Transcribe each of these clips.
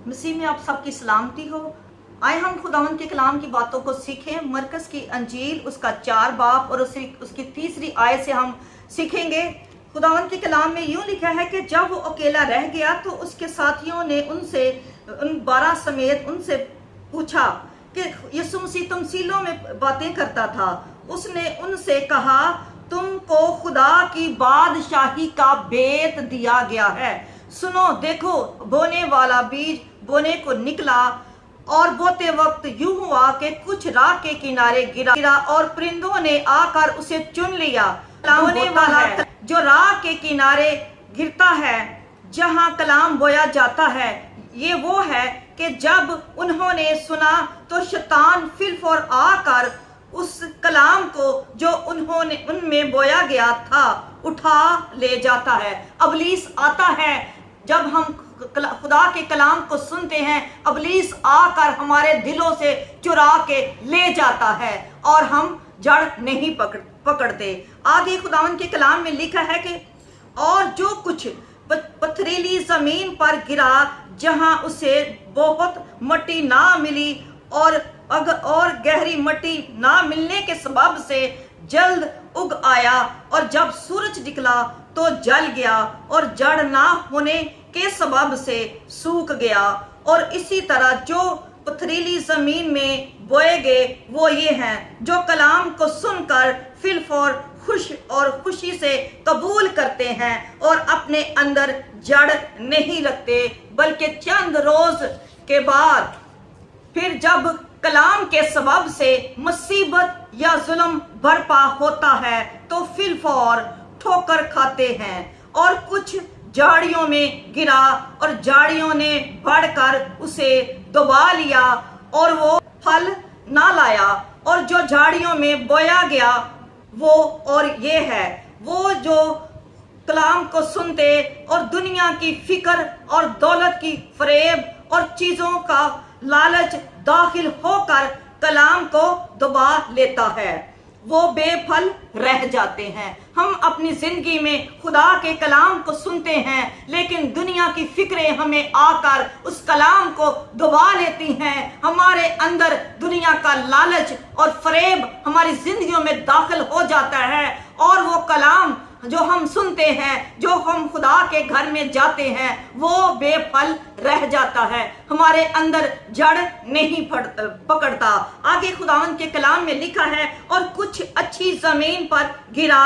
मसीह में आप सबकी सलामती हो। आए हम खुदावंद के कलाम की बातों को सीखें। मरकस की अंजील उसका 4 बाब और उसकी 3री आयत से हम सीखेंगे। खुदावंद के कलाम में यूं लिखा है कि जब वो अकेला रह गया तो उसके साथियों ने उन 12 समेत उनसे पूछा कि यीशु मसीह तमसीलों में बातें करता था। उसने उनसे कहा, तुमको खुदा की बादशाही का भेद दिया गया है। सुनो, देखो, बोने वाला बीज बोने को निकला और बोते वक्त यूं हुआ कि कुछ राह के किनारे गिरा और परिंदों ने आकर उसे चुन लिया। बोने वाला जो राह के किनारे गिरता है, जहां कलाम बोया जाता है, ये वो है कि जब उन्होंने सुना तो शैतान फिलफौर आकर उस कलाम को जो उनमें बोया गया था उठा ले जाता है। अबलीस आता है जब हम खुदा के कलाम को सुनते हैं, अबलीस आकर हमारे दिलों से चुरा के ले जाता है और हम जड़ नहीं पकड़ते। आगे खुदावंद के कलाम में लिखा है कि और जो कुछ पथरीली जमीन पर गिरा, जहां उसे बहुत मिट्टी ना मिली और गहरी मिट्टी ना मिलने के सबब से जल्द उग आया, और जब सूरज निकला तो जल गया और जड़ ना होने के सबब से सूख गया। और इसी तरह जो पथरीली जमीन में बोए गए वो ये हैं, जो कलाम को सुनकर फिलफौर खुशी से कबूल करते हैं और अपने अंदर जड़ नहीं रखते, बल्कि चंद रोज के बाद फिर जब कलाम के सबब से मुसीबत या जुल्म बरपा होता है तो फिलफौर ठोकर खाते हैं। और कुछ झाड़ियों में गिरा और झाड़ियों ने बढ़कर उसे दबा लिया और वो फल ना लाया। और जो झाड़ियों में बोया गया वो और ये है, वो जो कलाम को सुनते और दुनिया की फिक्र और दौलत की फरेब और चीजों का लालच दाखिल होकर कलाम को दबा लेता है, वो बेफल रह जाते हैं। हम अपनी जिंदगी में खुदा के कलाम को सुनते हैं, लेकिन दुनिया की फिक्रें हमें आकर उस कलाम को दबा लेती हैं। हमारे अंदर दुनिया का लालच और फरेब हमारी जिंदगियों में दाखिल हो जाता है और वो कलाम जो हम सुनते हैं, जो हम खुदा के घर में जाते हैं, वो बेफल रह जाता है, हमारे अंदर जड़ नहीं पकड़ता। आगे खुदावंद के कलाम में लिखा है, और कुछ अच्छी जमीन पर गिरा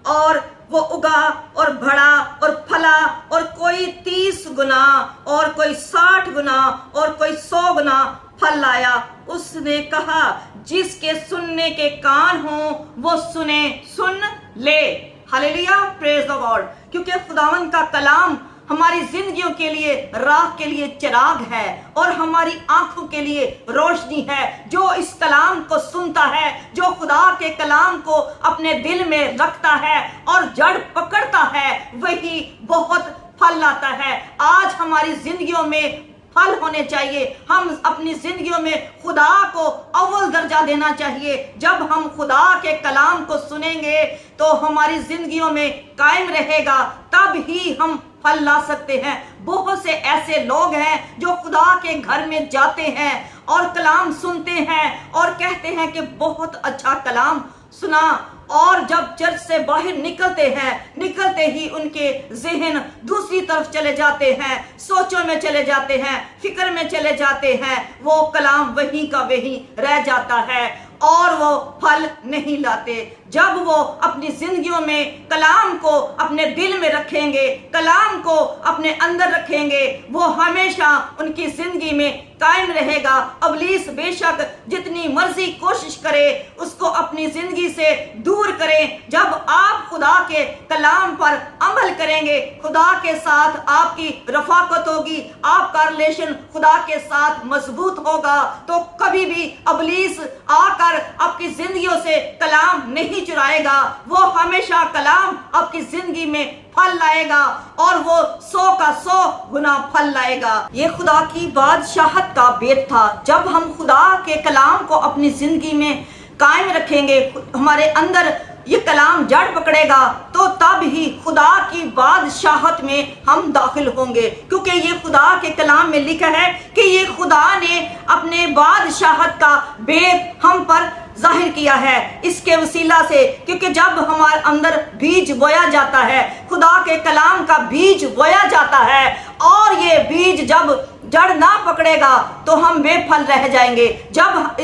और वो उगा और बढ़ा और फला, और कोई 30 गुना और कोई 60 गुना और कोई 100 गुना फल लाया। उसने कहा, जिसके सुनने के कान हो वो सुन ले। Hallelujah, praise the Lord. क्योंकि खुदावंद का कलाम हमारी जिंदगियों के लिए राह के लिए चिराग है और हमारी आंखों के लिए रोशनी है। जो इस कलाम को सुनता है, जो खुदा के कलाम को अपने दिल में रखता है और जड़ पकड़ता है, वही बहुत फल लाता है। आज हमारी जिंदगियों में फल होने चाहिए। हम अपनी जिंदगियों में खुदा को अव्वल दर्जा देना चाहिए। जब हम खुदा के कलाम को सुनेंगे तो हमारी जिंदगियों में कायम रहेगा, तब ही हम फल ला सकते हैं। बहुत से ऐसे लोग हैं जो खुदा के घर में जाते हैं और कलाम सुनते हैं और कहते हैं कि बहुत अच्छा कलाम सुना, और जब चर्च से बाहर निकलते ही उनके जहन दूसरी तरफ चले जाते हैं, सोचों में चले जाते हैं, फिक्र में चले जाते हैं। वो कलाम वहीं का वहीं रह जाता है और वो फल नहीं लाते। जब वो अपनी जिंदगियों में कलाम को अपने दिल में रखेंगे, कलाम को अपने अंदर रखेंगे, वो हमेशा उनकी जिंदगी में कायम रहेगा। अबलीस बेशक जितनी मर्जी कोशिश करे उसको अपनी जिंदगी से दूर करें। जब आप खुदा के कलाम पर अमल करेंगे, खुदा के साथ आपकी रफाकत होगी, आपका रिलेशन खुदा के साथ मजबूत होगा, तो कभी भी अबलीस आकर आपकी जिंदगियों से कलाम नहीं चुराएगा। वो हमेशा कलाम आपकी जिंदगी में फल लाएगा और वो 100 का 100 गुना फल लाएगा। ये खुदा की बादशाहत का भेद था। जब हम खुदा के कलाम को अपनी जिंदगी में قائم رکھیں گے, ہمارے اندر یہ کلام جڑ پکڑے گا, تو تب ہی خدا کی بادشاہت میں ہم داخل ہوں گے. کیونکہ یہ خدا کے کلام میں لکھا ہے کہ یہ خدا نے اپنے بادشاہت کا بید ہم پر ظاہر کیا ہے اس کے وسیلہ سے. کیونکہ جب ہمارے اندر بیج بویا جاتا ہے, خدا کے کلام کا بیج بویا جاتا ہے, اور یہ بیج جب جڑ نہ پکڑے گا تو ہم بے پھل رہ جائیں گے. جب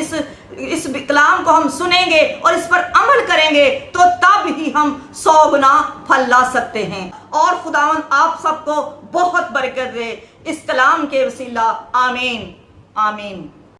اس کلام کو ہم سنیں گے اور اس پر عمل کریں گے تو تب ہی ہم 100 گنا پھل لا سکتے ہیں. اور خداوند آپ سب کو بہت برکت دے اس کلام کے وسیلہ. آمین آمین.